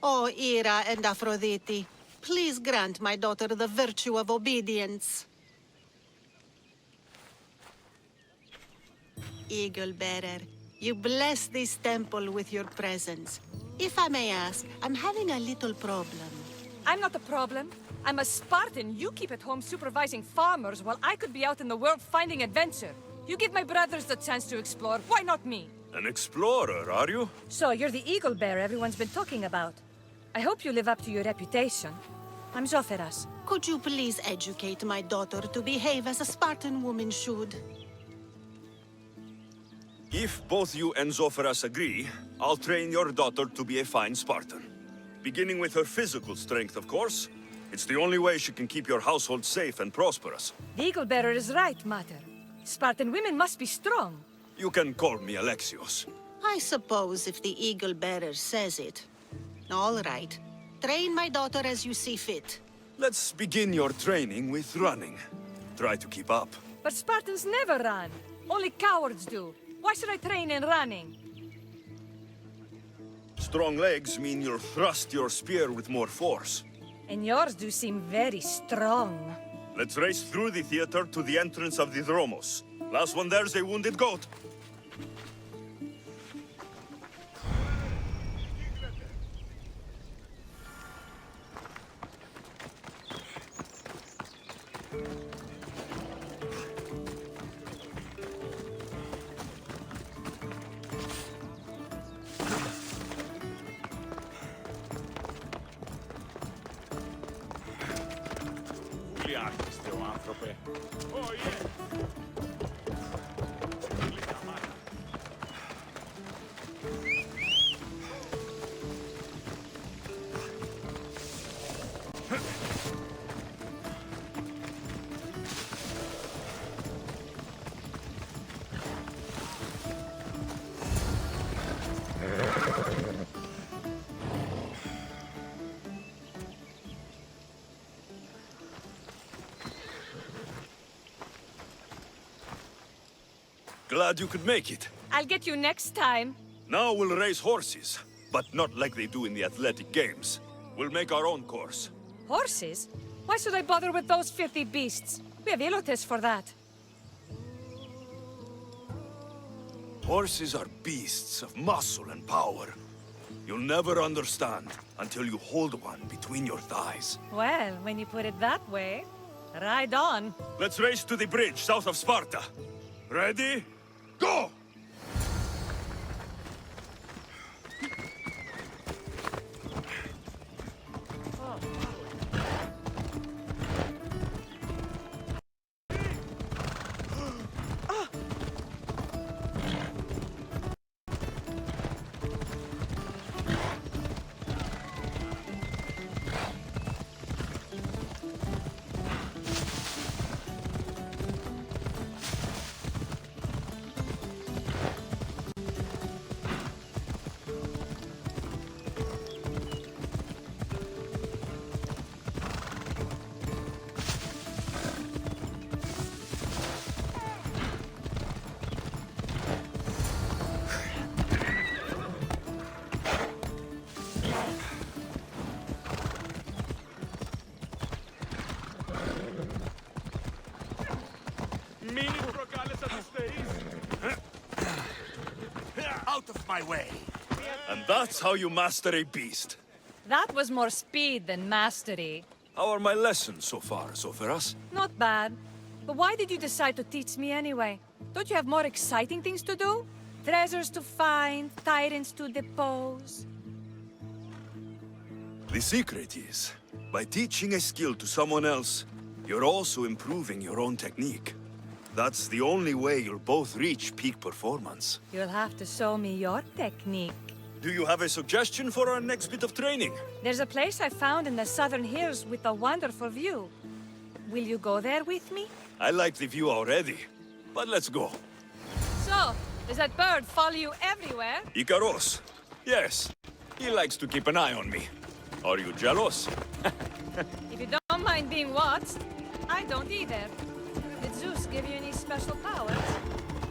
Oh, Ira and Aphrodite, please grant my daughter the virtue of obedience. Eagle-bearer, you bless this temple with your presence. If I may ask, I'm having a little problem. I'm not the problem. I'm a Spartan. You keep at home supervising farmers while I could be out in the world finding adventure. You give my brothers the chance to explore. Why not me? An explorer, are you? So, you're the eagle bearer everyone's been talking about. I hope you live up to your reputation. I'm Zopheras. Could you please educate my daughter to behave as a Spartan woman should? If both you and Zopheras agree, I'll train your daughter to be a fine Spartan. Beginning with her physical strength, of course. It's the only way she can keep your household safe and prosperous. The eagle bearer is right, Mater. Spartan women must be strong. You can call me Alexios. I suppose if the eagle-bearer says it. All right. Train my daughter as you see fit. Let's begin your training with running. Try to keep up. But Spartans never run. Only cowards do. Why should I train in running? Strong legs mean you'll thrust your spear with more force. And yours do seem very strong. Let's race through the theater to the entrance of the Dromos. Last one there's a wounded goat. Glad you could make it. I'll get you next time. Now we'll race horses, but not like they do in the athletic games. We'll make our own course. Horses? Why should I bother with those filthy beasts? We have Elotes for that. Horses are beasts of muscle and power. You'll never understand until you hold one between your thighs. Well, when you put it that way, ride on. Let's race to the bridge south of Sparta. Ready? Go! Out of my way! And that's how you master a beast. That was more speed than mastery. How are my lessons so far, Zopheras? Not bad. But why did you decide to teach me anyway? Don't you have more exciting things to do? Treasures to find, tyrants to depose. The secret is, by teaching a skill to someone else, you're also improving your own technique. That's the only way you'll both reach peak performance. You'll have to show me your technique. Do you have a suggestion for our next bit of training? There's a place I found in the southern hills with a wonderful view. Will you go there with me? I like the view already, but let's go. So, does that bird follow you everywhere? Icaros. Yes, he likes to keep an eye on me. Are you jealous? If you don't mind being watched, I don't either. Did Zeus give you any special powers?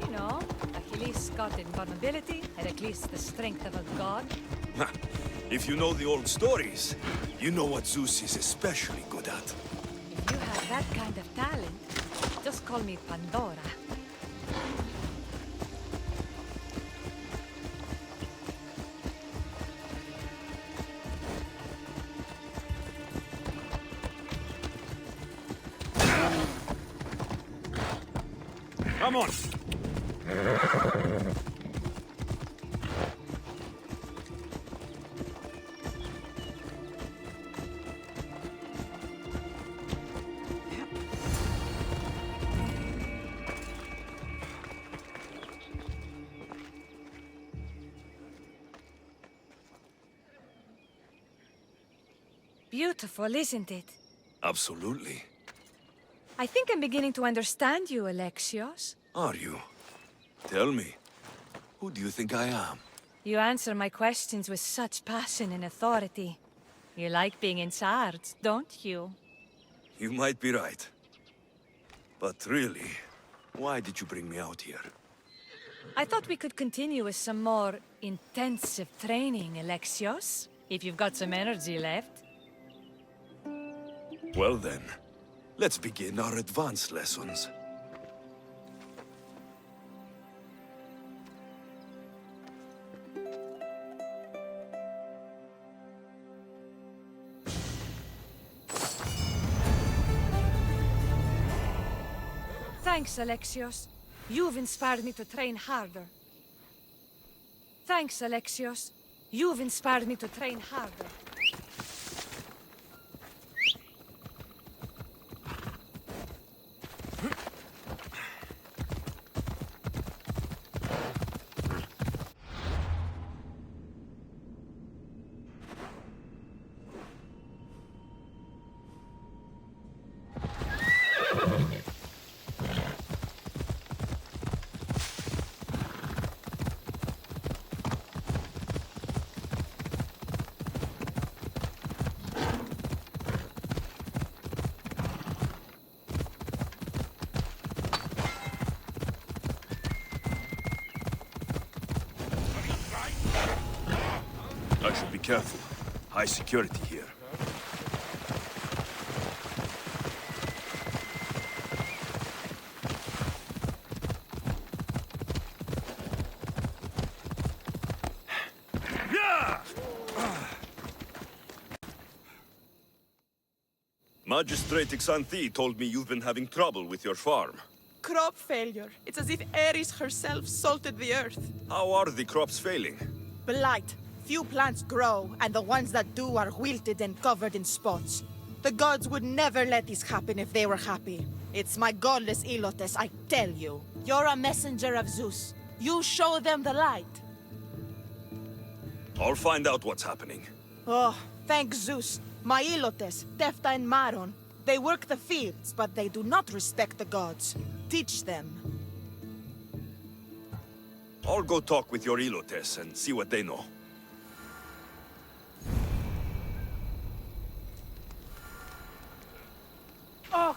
You know, Achilles got invulnerability, Heracles the strength of a god. If you know the old stories, you know what Zeus is especially good at. If you have that kind of talent, just call me Pandora. Come on! Beautiful, isn't it? Absolutely. I think I'm beginning to understand you, Alexios. Are you? Tell me, who do you think I am? You answer my questions with such passion and authority. You like being in charge, don't you? You might be right. But really, why did you bring me out here? I thought we could continue with some more intensive training, Alexios. If you've got some energy left. Well then, let's begin our advanced lessons. Thanks, Alexios. You've inspired me to train harder. Thanks, Alexios. You've inspired me to train harder. I should be careful. High security here. Magistrate Xanthi told me you've been having trouble with your farm. Crop failure. It's as if Ares herself salted the earth. How are the crops failing? Blight. Few plants grow, and the ones that do are wilted and covered in spots. The gods would never let this happen if they were happy. It's my godless Ilotes, I tell you. You're a messenger of Zeus. You show them the light. I'll find out what's happening. Oh, thank Zeus. My Ilotes, Tefta and Maron, they work the fields, but they do not respect the gods. Teach them. I'll go talk with your Ilotes and see what they know. Oh!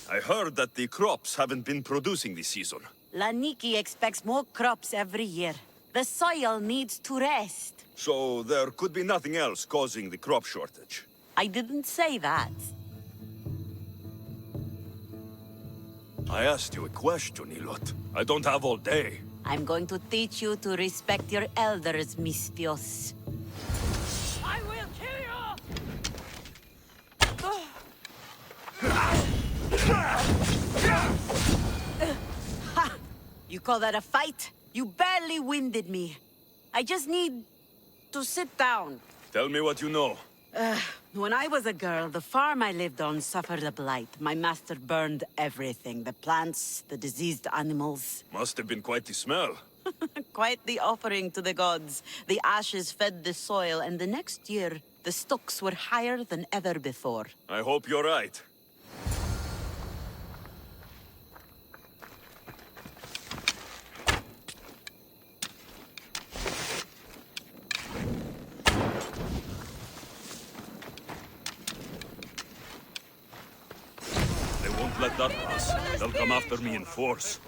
I heard that the crops haven't been producing this season. Laniki expects more crops every year. The soil needs to rest. So there could be nothing else causing the crop shortage. I didn't say that. I asked you a question, Ilot. I don't have all day. I'm going to teach you to respect your elders, Misthios. I will kill you! You call that a fight? You barely winded me. I just need to sit down. Tell me what you know. When I was a girl, the farm I lived on suffered a blight. My master burned everything. The plants, the diseased animals. Must have been quite the smell. Quite the offering to the gods. The ashes fed the soil, and the next year, the stocks were higher than ever before. I hope you're right. They won't let that pass. They'll come after me in force.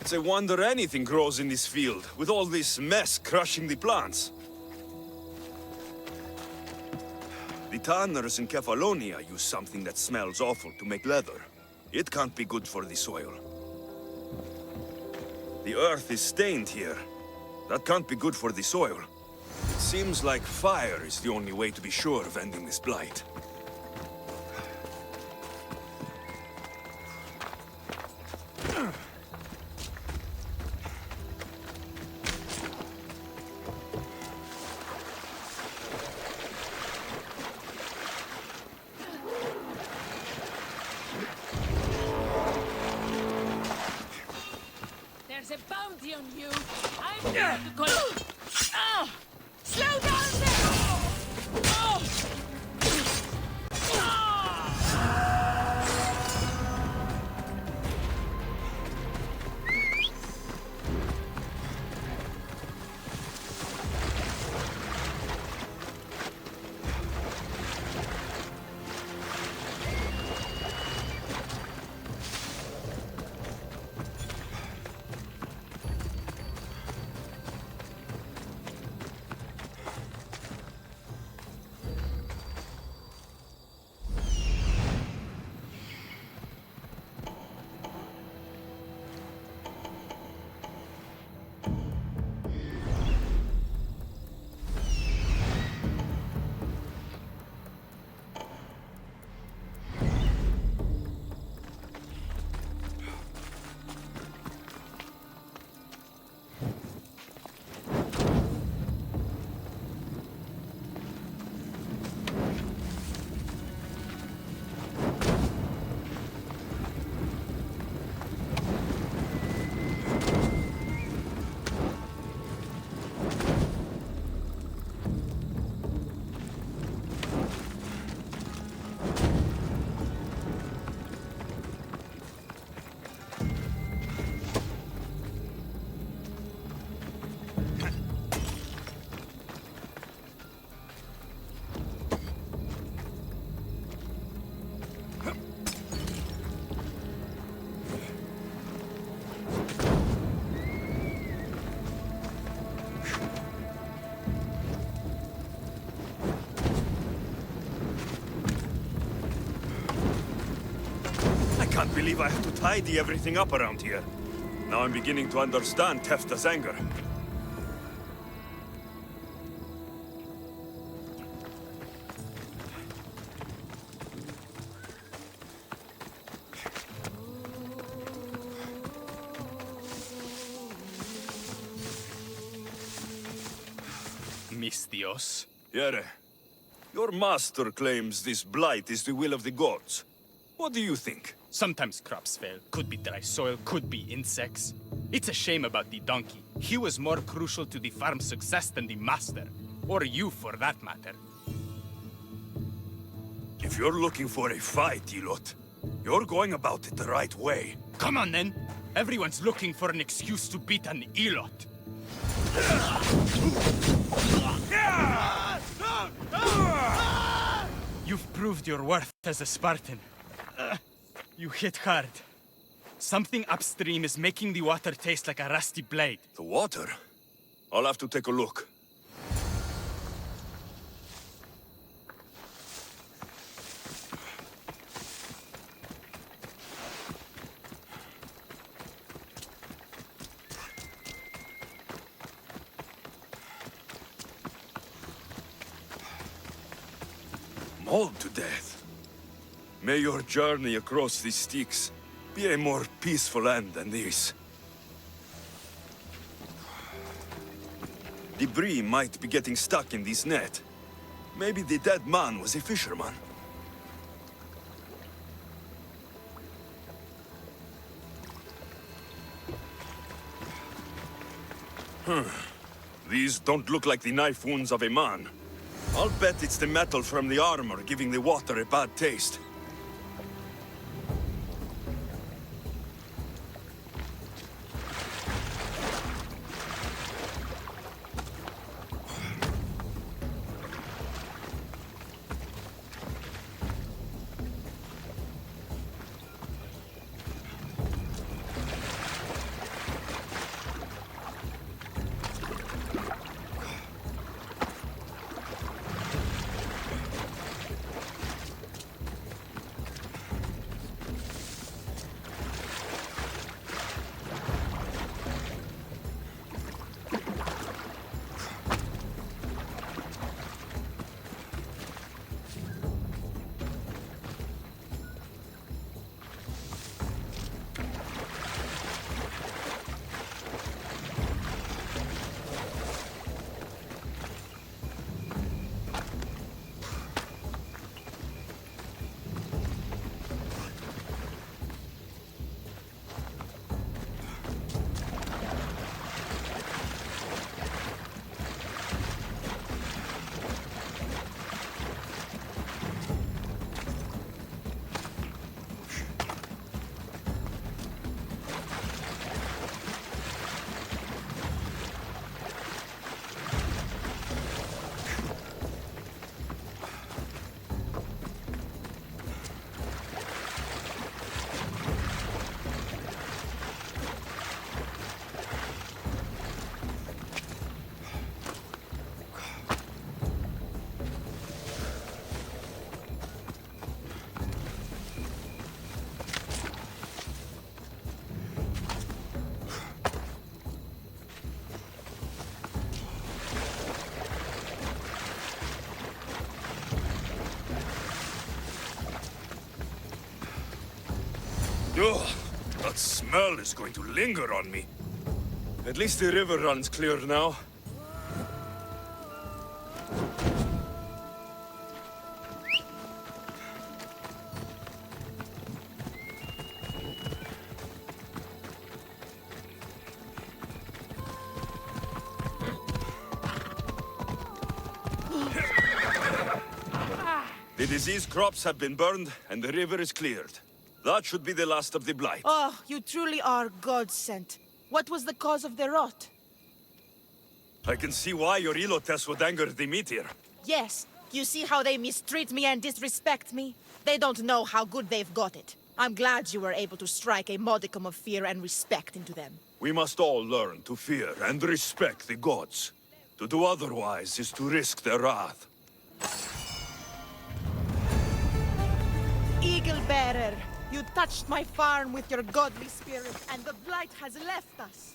It's a wonder anything grows in this field, with all this mess crushing the plants. The tanners in Kefalonia use something that smells awful to make leather. It can't be good for the soil. The earth is stained here. That can't be good for the soil. It seems like fire is the only way to be sure of ending this blight. There's a bounty on you. I'm here to collect. Oh! Slow down there! Oh! I can't believe I have to tidy everything up around here. Now I'm beginning to understand Tefta's anger. Mis Dios. Yere, your master claims this blight is the will of the gods. What do you think? Sometimes crops fail. Could be dry soil, could be insects. It's a shame about the donkey. He was more crucial to the farm's success than the master. Or you, for that matter. If you're looking for a fight, Elot, you're going about it the right way. Come on, then. Everyone's looking for an excuse to beat an Elot. You've proved your worth as a Spartan. You hit hard. Something upstream is making the water taste like a rusty blade. The water? I'll have to take a look. Mauled to death. May your journey across the Styx be a more peaceful end than this. Debris might be getting stuck in this net. Maybe the dead man was a fisherman. These don't look like the knife wounds of a man. I'll bet it's the metal from the armor giving the water a bad taste. Ugh, that smell is going to linger on me. At least the river runs clear now. The disease crops have been burned, and the river is cleared. That should be the last of the blight. Oh, you truly are God-sent. What was the cause of the rot? I can see why your Elotes would anger the meteor. Yes, you see how they mistreat me and disrespect me? They don't know how good they've got it. I'm glad you were able to strike a modicum of fear and respect into them. We must all learn to fear and respect the gods. To do otherwise is to risk their wrath. Eagle Bearer, you touched my farm with your godly spirit, and the blight has left us.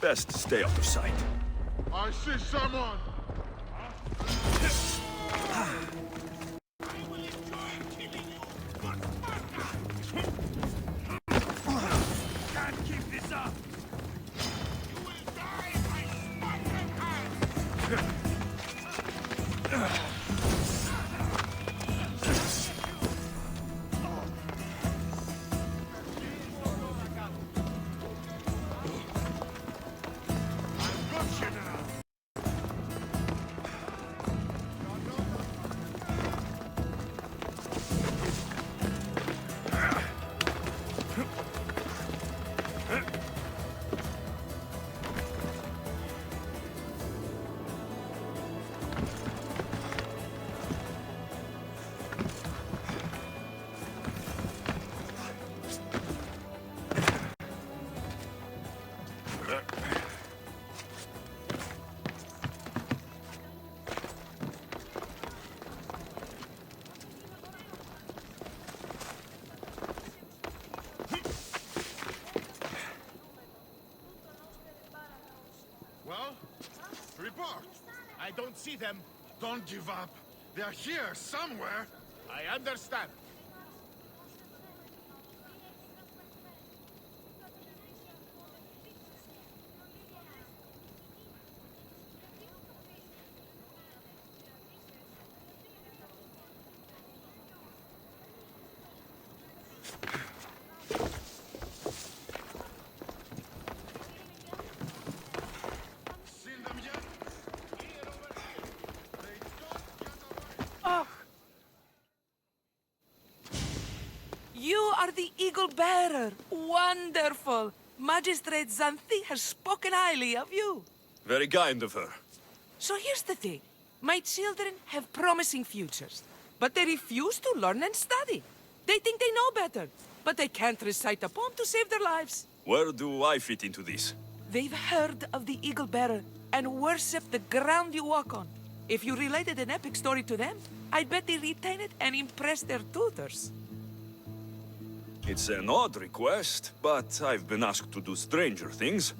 Best stay out of sight. I see someone! Can't keep this up! You will die by Spartan hand! Well, report. I don't see them. Don't give up. They're here somewhere. I understand. Seen them yet? Here over here. They don't get away. Oh! You are the Eagle Bearer. Wonderful. Magistrate Xanthi has spoken highly of you. Very kind of her. So here's the thing. My children have promising futures, but they refuse to learn and study. They think they know better, but they can't recite a poem to save their lives. Where do I fit into this? They've heard of the Eagle Bearer and worship the ground you walk on. If you related an epic story to them, I bet they retain it and impress their tutors. It's an odd request, but I've been asked to do stranger things.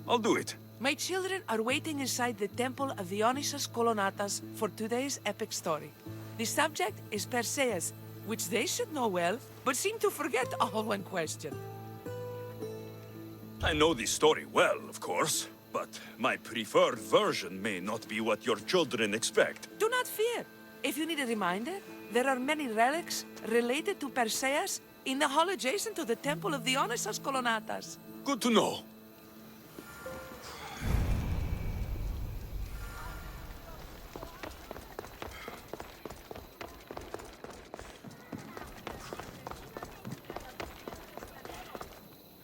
I'll do it. My children are waiting inside the temple of the Dionysus Kolonatas for today's epic story. The subject is Perseus, which they should know well, but seem to forget all when questioned. I know this story well, of course, but my preferred version may not be what your children expect. Do not fear. If you need a reminder, there are many relics related to Perseus in the hall adjacent to the temple of the Dionysus Kolonatas. Good to know.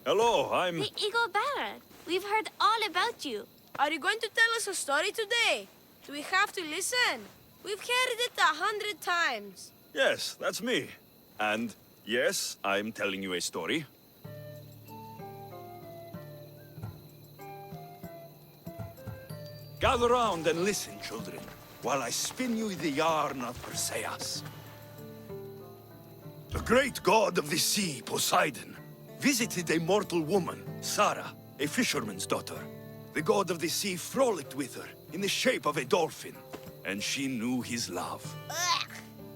Hello, I'm... The Eagle Bearer. We've heard all about you. Are you going to tell us a story today? Do we have to listen? We've heard it 100 times. Yes, that's me. And yes, I'm telling you a story. Gather round and listen, children, while I spin you the yarn of Perseus. The great god of the sea, Poseidon, visited a mortal woman, Sarah, a fisherman's daughter. The god of the sea frolicked with her in the shape of a dolphin, and she knew his love. Ugh.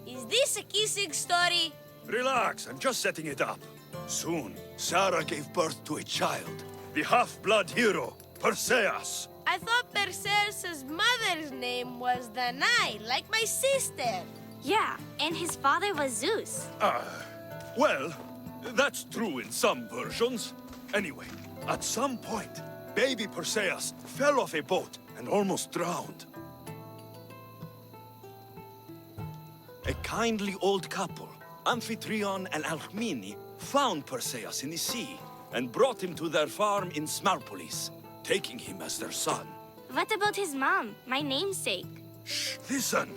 Is this a kissing story? Relax, I'm just setting it up. Soon, Sarah gave birth to a child, the half-blood hero, Perseus. I thought Perseus' mother's name was Danae, like my sister. Yeah, and his father was Zeus. Well, that's true in some versions. Anyway, at some point, baby Perseus fell off a boat and almost drowned. A kindly old couple, Amphitryon and Alcmene, found Perseus in the sea and brought him to their farm in Smarpolis, taking him as their son. What about his mom, my namesake? Shh, listen.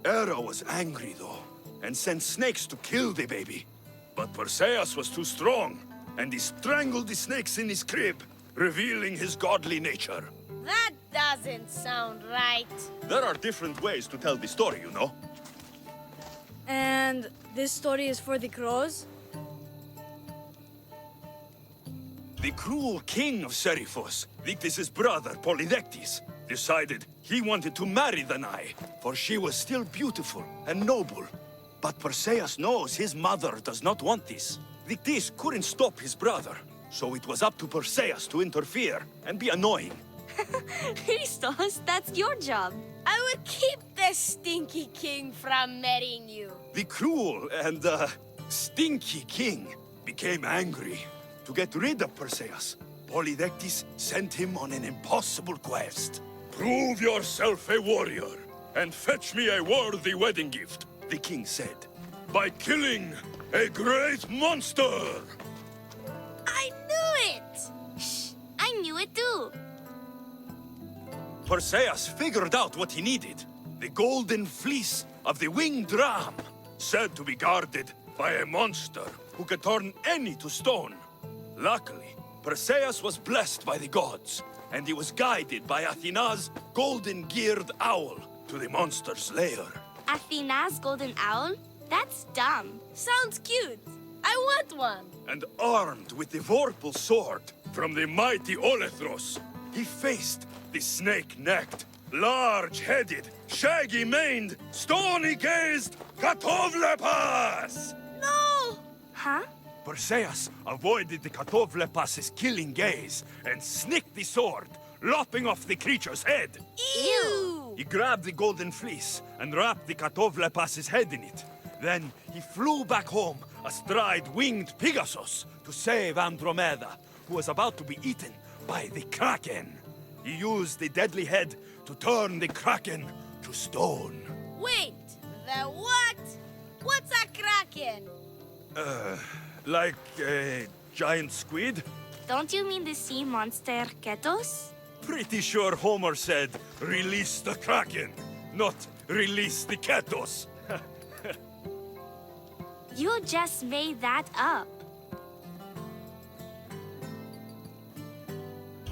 Hera was angry, though, and sent snakes to kill the baby. But Perseus was too strong, and he strangled the snakes in his crib, revealing his godly nature. That doesn't sound right. There are different ways to tell the story, you know. And this story is for the crows? The cruel king of Seriphos, Dictys' brother Polydectes, decided he wanted to marry Danae, for she was still beautiful and noble. But Perseus knows his mother does not want this. Dictys couldn't stop his brother, so it was up to Perseus to interfere and be annoying. Christos, that's your job. I will keep the stinky king from marrying you. The cruel and, stinky king became angry. To get rid of Perseus, Polydectes sent him on an impossible quest. Prove yourself a warrior, and fetch me a worthy wedding gift, the king said, by killing a great monster! I knew it! Shh, I knew it too. Perseus figured out what he needed. The golden fleece of the winged ram, said to be guarded by a monster who could turn any to stone. Luckily, Perseus was blessed by the gods, and he was guided by Athena's golden-geared owl to the monster's lair. Athena's golden owl? That's dumb. Sounds cute. I want one. And armed with the vorpal sword from the mighty Olethros, he faced the snake-necked, large-headed, shaggy-maned, stony-gazed Katovlepas! No! Huh? Perseus avoided the Katovlepas's killing gaze and snicked the sword, lopping off the creature's head. Ew! He grabbed the golden fleece and wrapped the Katovlepas's head in it. Then he flew back home astride winged Pegasus to save Andromeda, who was about to be eaten by the Kraken. He used the deadly head to turn the Kraken to stone. Wait, the what? What's a kraken? Like a giant squid? Don't you mean the sea monster Ketos? Pretty sure Homer said, release the Kraken, not release the Ketos. You just made that up.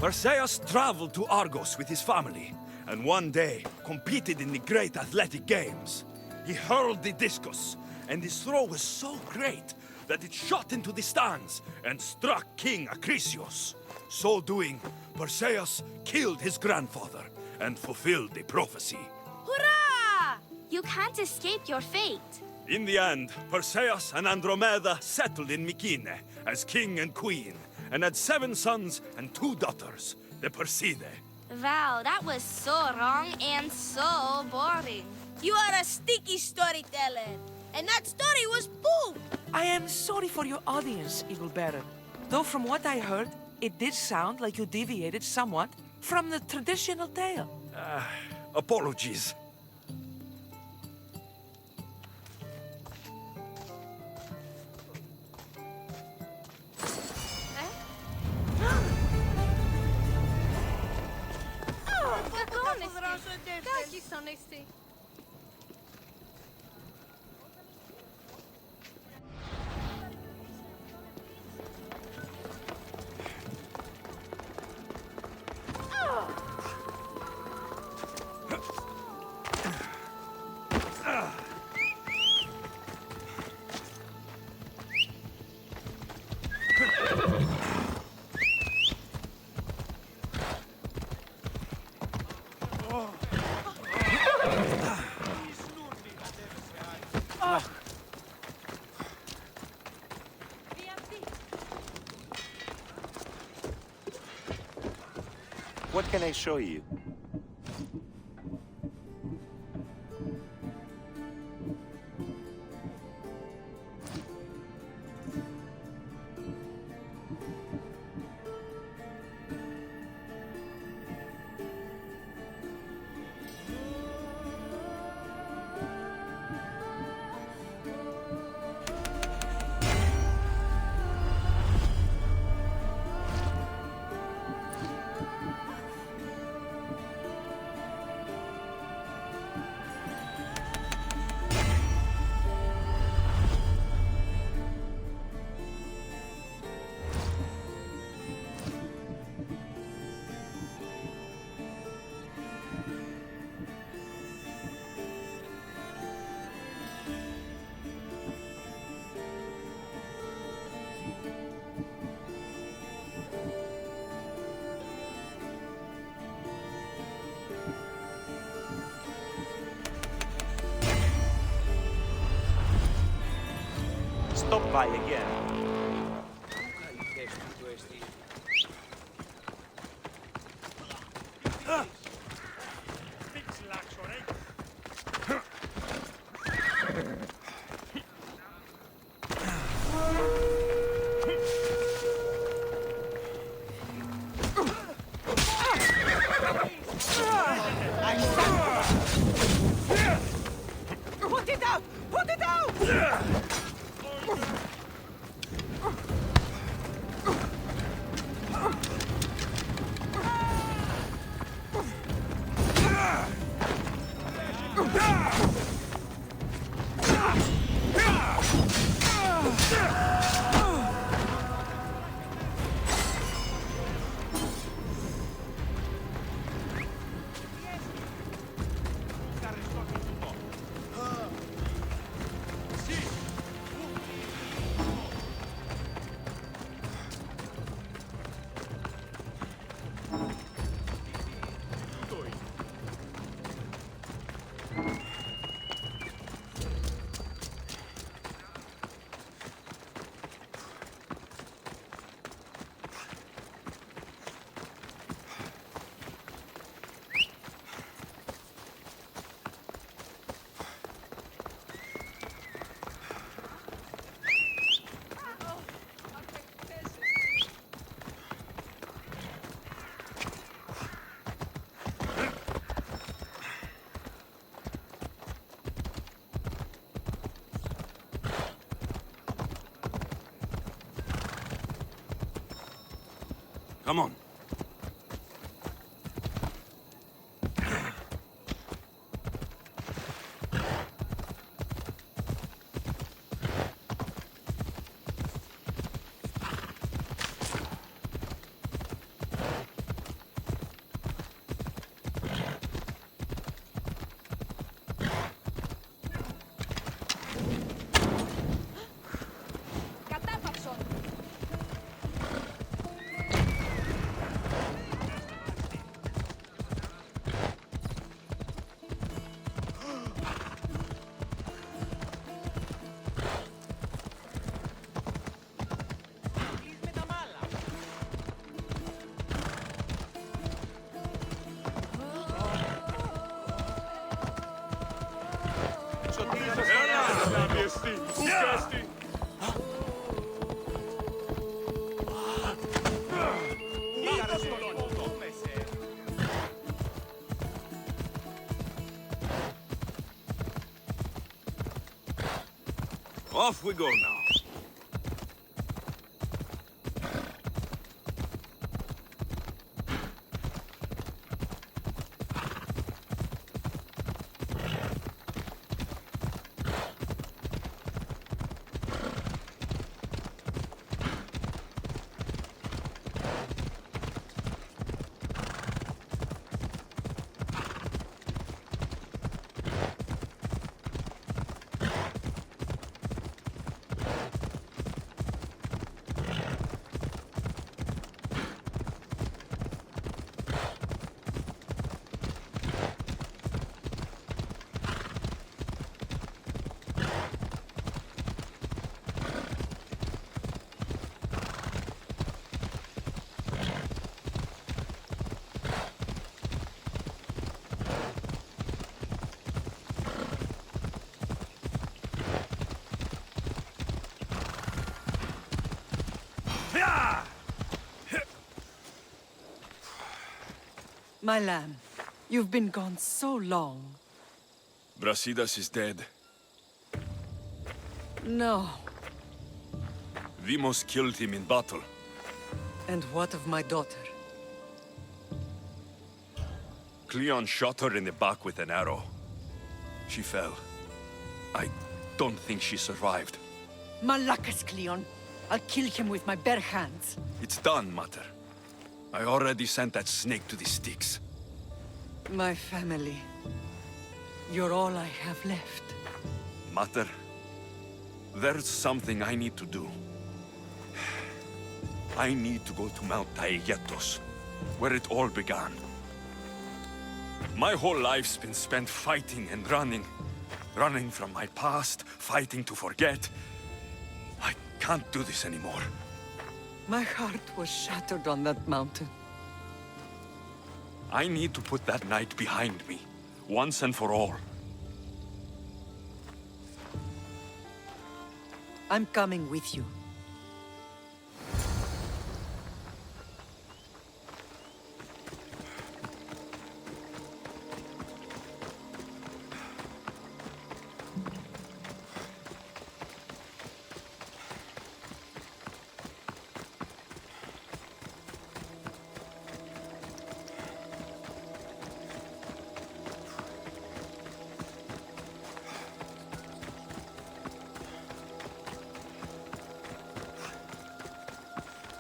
Perseus traveled to Argos with his family, and one day competed in the great athletic games. He hurled the discus, and his throw was so great that it shot into the stands and struck King Acrisius. So doing, Perseus killed his grandfather and fulfilled the prophecy. Hurrah! You can't escape your fate. In the end, Perseus and Andromeda settled in Mycenae as king and queen, and had 7 sons and 2 daughters, the Perseidae. Wow, that was so wrong and so boring. You are a sticky storyteller, and that story was poop! I am sorry for your audience, Eagle Bearer. Though from what I heard, it did sound like you deviated somewhat from the traditional tale. Apologies. What can I show you? stop by again. Put it out! Put it out! Come on. Off we go now. My lamb, you've been gone so long. Brasidas is dead. No. Vimos killed him in battle. And what of my daughter? Cleon shot her in the back with an arrow. She fell. I don't think she survived. Malakas, Cleon. I'll kill him with my bare hands. It's done, Mater. I already sent that snake to the sticks. My family. You're all I have left. Mater, there's something I need to do. I need to go to Mount Taegetos, where it all began. My whole life's been spent fighting and running. Running from my past, fighting to forget. I can't do this anymore. My heart was shattered on that mountain. I need to put that night behind me, once and for all. I'm coming with you.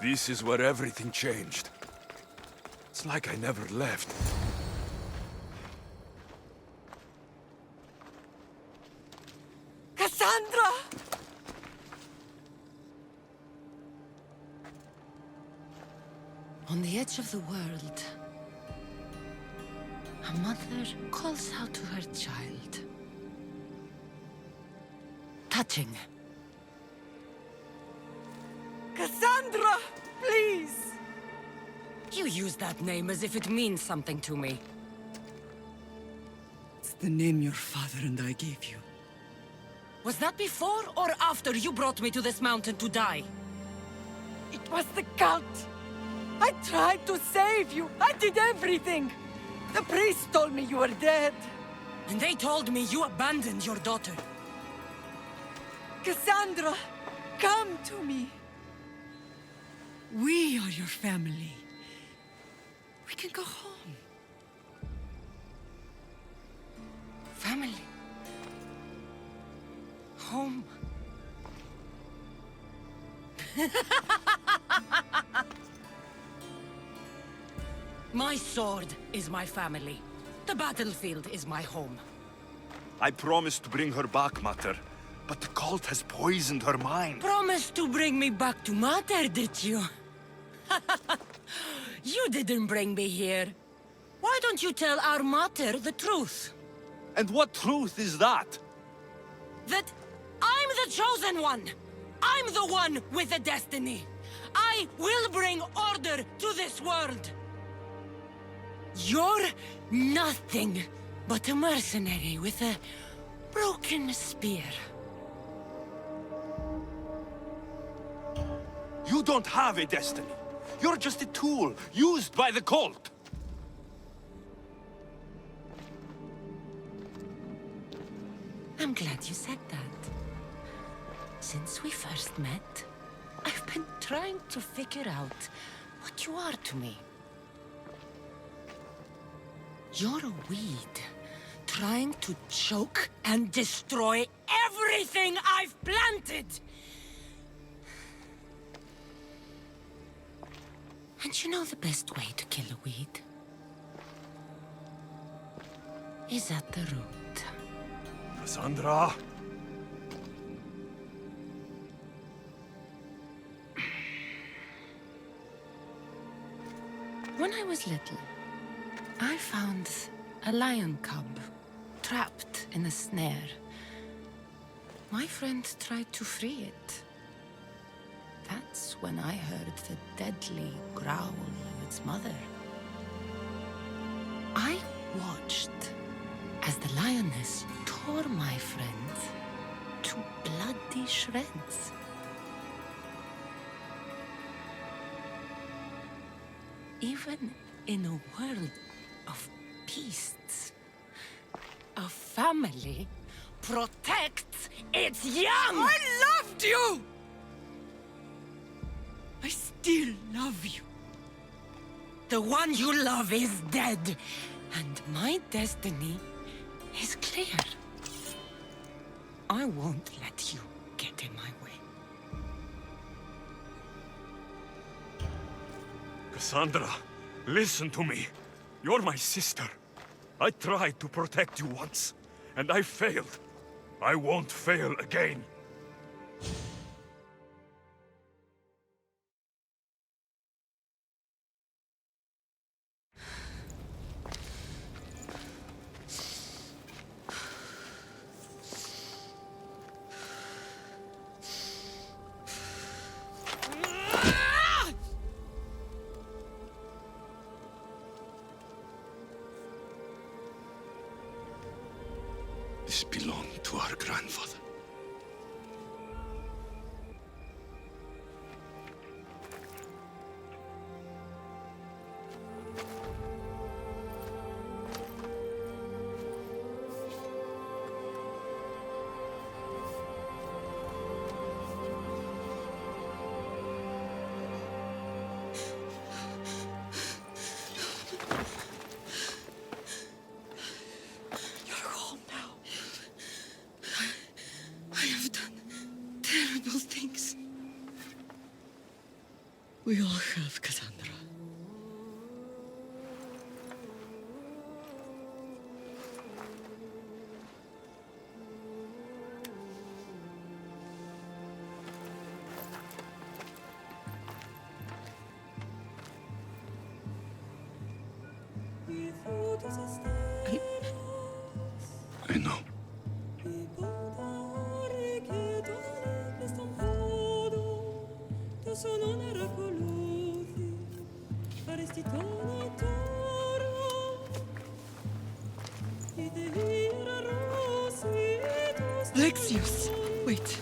This is where everything changed. It's like I never left. Cassandra! On the edge of the world, a mother calls out to her child. Touching. Cassandra! Please! You use that name as if it means something to me. It's the name your father and I gave you. Was that before or after you brought me to this mountain to die? It was the cult! I tried to save you! I did everything! The priest told me you were dead! And they told me you abandoned your daughter. Cassandra! Come to me! We are your family. We can go home. Family. Home. My sword is my family. The battlefield is my home. I promised to bring her back, Mater, but the cult has poisoned her mind. Promised to bring me back to Mater, did you? You didn't bring me here. Why don't you tell our Mater the truth? And what truth is that? That I'm the chosen one! I'm the one with a destiny! I will bring order to this world! You're nothing but a mercenary with a broken spear. You don't have a destiny. You're just a tool, used by the cult. I'm glad you said that. Since we first met, I've been trying to figure out what you are to me. You're a weed, trying to choke and destroy everything I've planted! And you know the best way to kill a weed? Is at the root. Cassandra! When I was little, I found a lion cub trapped in a snare. My friend tried to free it. That's when I heard the deadly growl of its mother. I watched as the lioness tore my friend to bloody shreds. Even in a world of beasts, a family protects its young! I loved you! I still love you. The one you love is dead, and my destiny is clear. I won't let you get in my way. Cassandra, listen to me. You're my sister. I tried to protect you once, and I failed. I won't fail again. This belonged to our grandfather. We all have, Cassandra. I know. Alexios! Wait.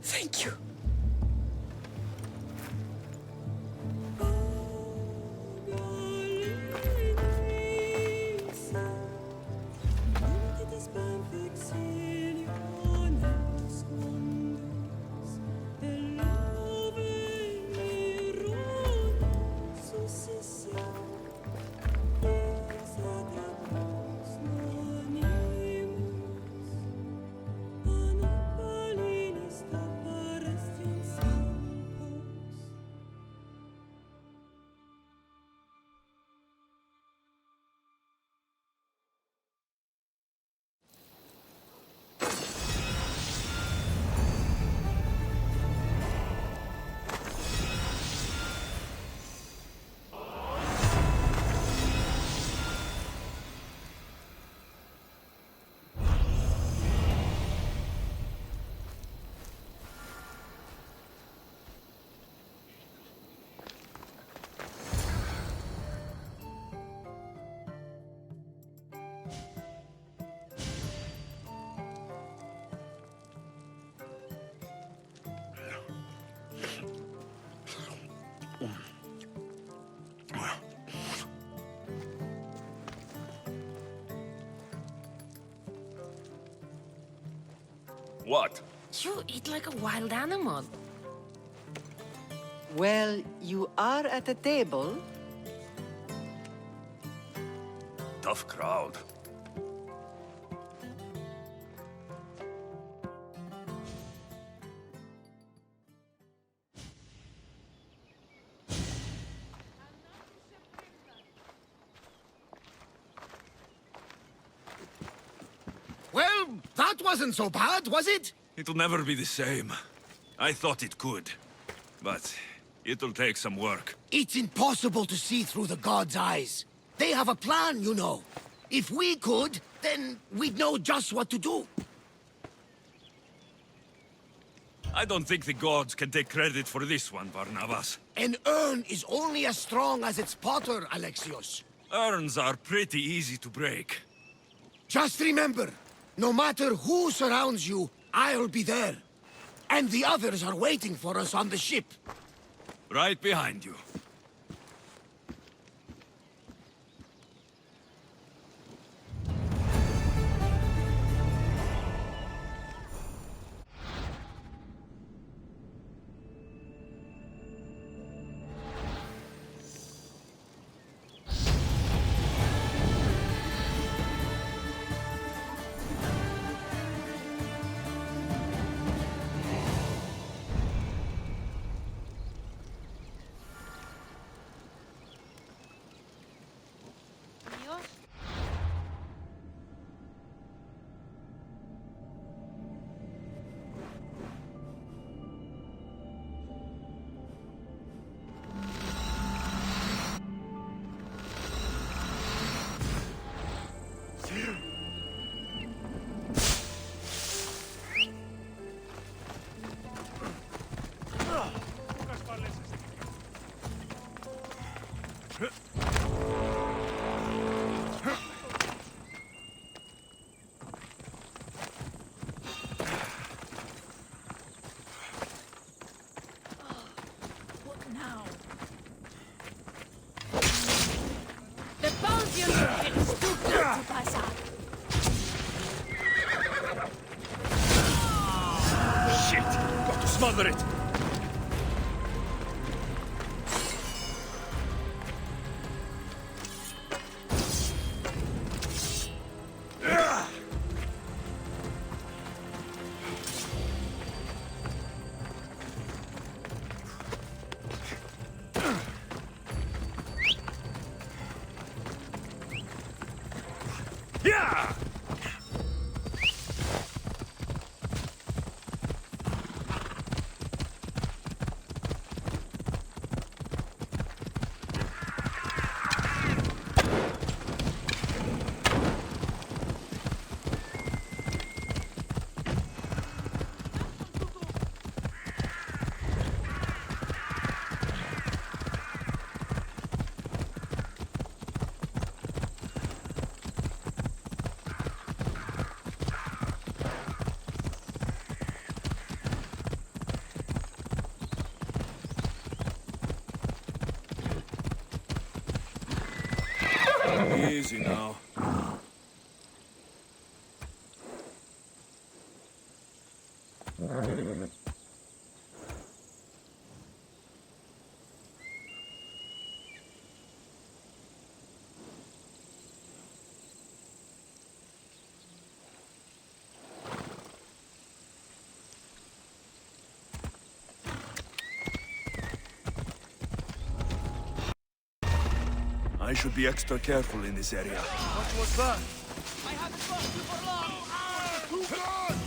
Thank you. What? You eat like a wild animal. Well, you are at a table. Tough crowd. Well, that wasn't so bad, was it? It'll never be the same. I thought it could. But it'll take some work. It's impossible to see through the gods' eyes. They have a plan, you know. If we could, then we'd know just what to do. I don't think the gods can take credit for this one, Barnabas. An urn is only as strong as its potter, Alexios. Urns are pretty easy to break. Just remember, no matter who surrounds you, I'll be there. And the others are waiting for us on the ship. Right behind you. What now? The Belgian is too good to pass up. Shit! Got to smother it! Yeah! Easy now. I should be extra careful in this area. What was that? I haven't lost you for long! Two guns!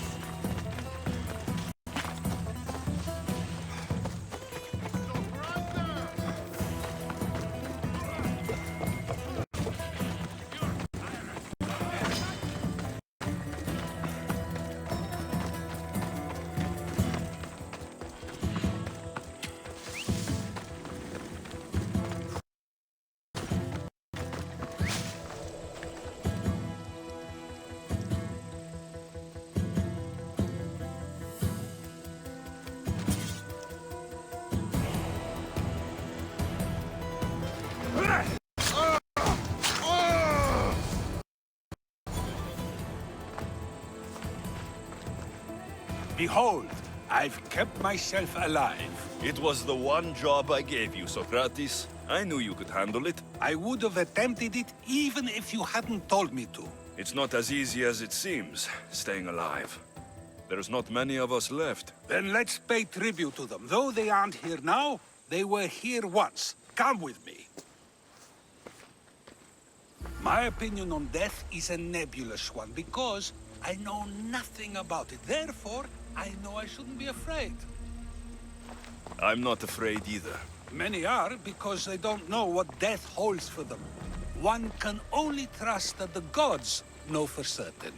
Behold, I've kept myself alive. It was the one job I gave you, Socrates. I knew you could handle it. I would have attempted it even if you hadn't told me to. It's not as easy as it seems, staying alive. There's not many of us left. Then let's pay tribute to them. Though they aren't here now, they were here once. Come with me. My opinion on death is a nebulous one because I know nothing about it. Therefore, I know I shouldn't be afraid. I'm not afraid either. Many are because they don't know what death holds for them. One can only trust that the gods know for certain.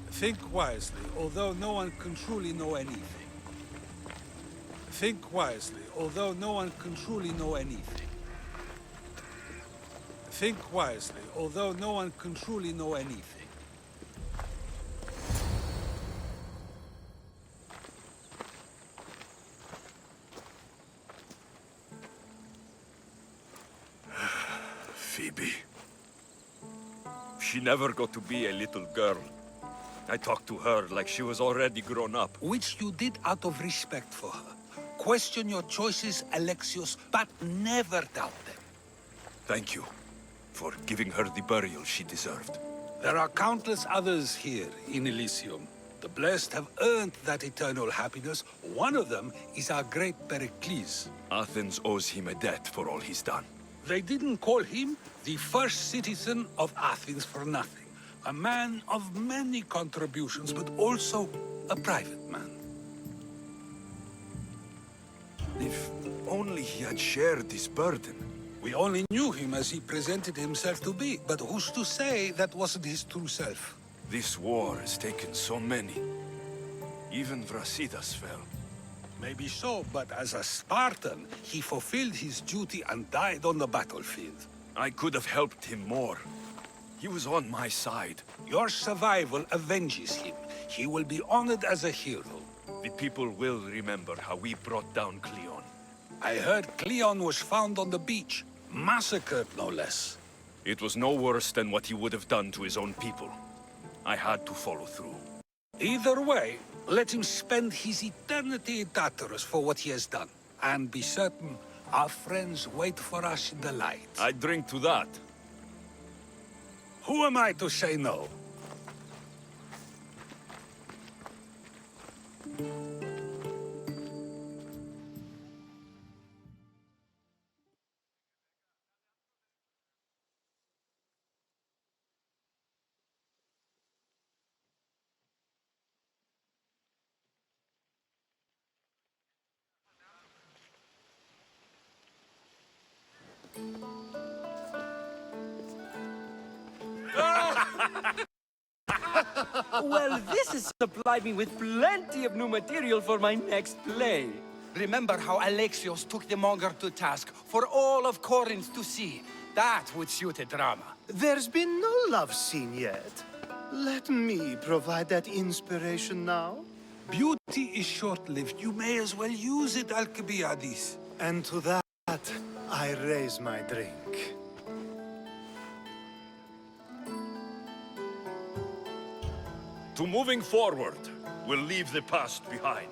Think wisely, although no one can truly know anything. Think wisely, although no one can truly know anything. Think wisely, although no one can truly know anything. Phoebe. She never got to be a little girl. I talked to her like she was already grown up. Which you did out of respect for her. Question your choices, Alexios, but never doubt them. Thank you for giving her the burial she deserved. There are countless others here in Elysium. The blessed have earned that eternal happiness. One of them is our great Pericles. Athens owes him a debt for all he's done. They didn't call him the first citizen of Athens for nothing. A man of many contributions, but also a private man. only he had shared this burden. We only knew him as he presented himself to be, but who's to say that wasn't his true self? This war has taken so many. Even Brasidas fell. Maybe so, but as a Spartan, he fulfilled his duty and died on the battlefield. I could have helped him more. He was on my side. Your survival avenges him. He will be honored as a hero. The people will remember how we brought down Cleon. I heard Cleon was found on the beach. Massacred, no less. It was no worse than what he would have done to his own people. I had to follow through. Either way, let him spend his eternity in Tartarus for what he has done. And be certain, our friends wait for us in the light. I drink to that. Who am I to say no? Well, this has supplied me with plenty of new material for my next play. Remember how Alexios took the monger to task for all of Corinth to see? That would suit a drama. There's been no love scene yet. Let me provide that inspiration now. Beauty is short-lived. You may as well use it, Alcibiades. And to that, I raise my drink. To moving forward, we'll leave the past behind.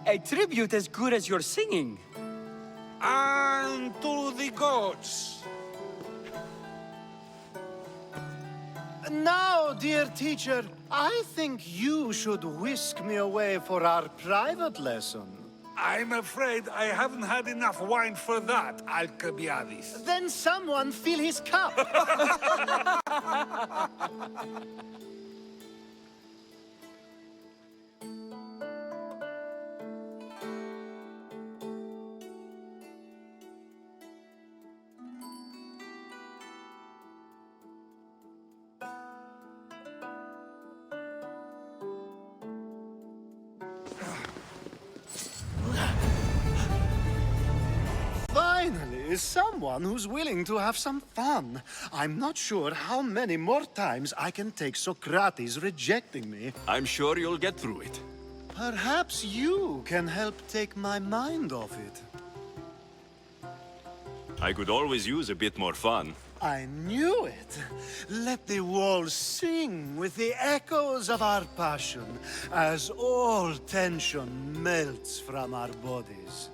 A tribute as good as your singing. And to the gods. Now, dear teacher, I think you should whisk me away for our private lesson. I'm afraid I haven't had enough wine for that, Alcibiades. Then someone fill his cup. Finally, someone who's willing to have some fun. I'm not sure how many more times I can take Socrates rejecting me. I'm sure you'll get through it. Perhaps you can help take my mind off it. I could always use a bit more fun. I knew it. Let the walls sing with the echoes of our passion as all tension melts from our bodies.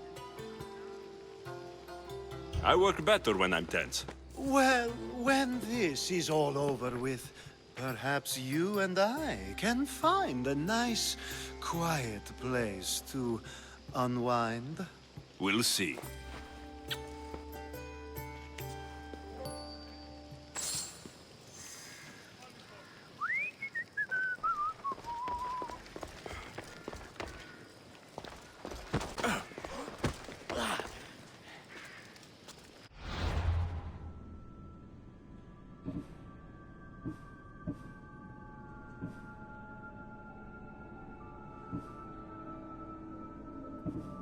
I work better when I'm tense. Well, when this is all over with, perhaps you and I can find a nice, quiet place to unwind. We'll see. you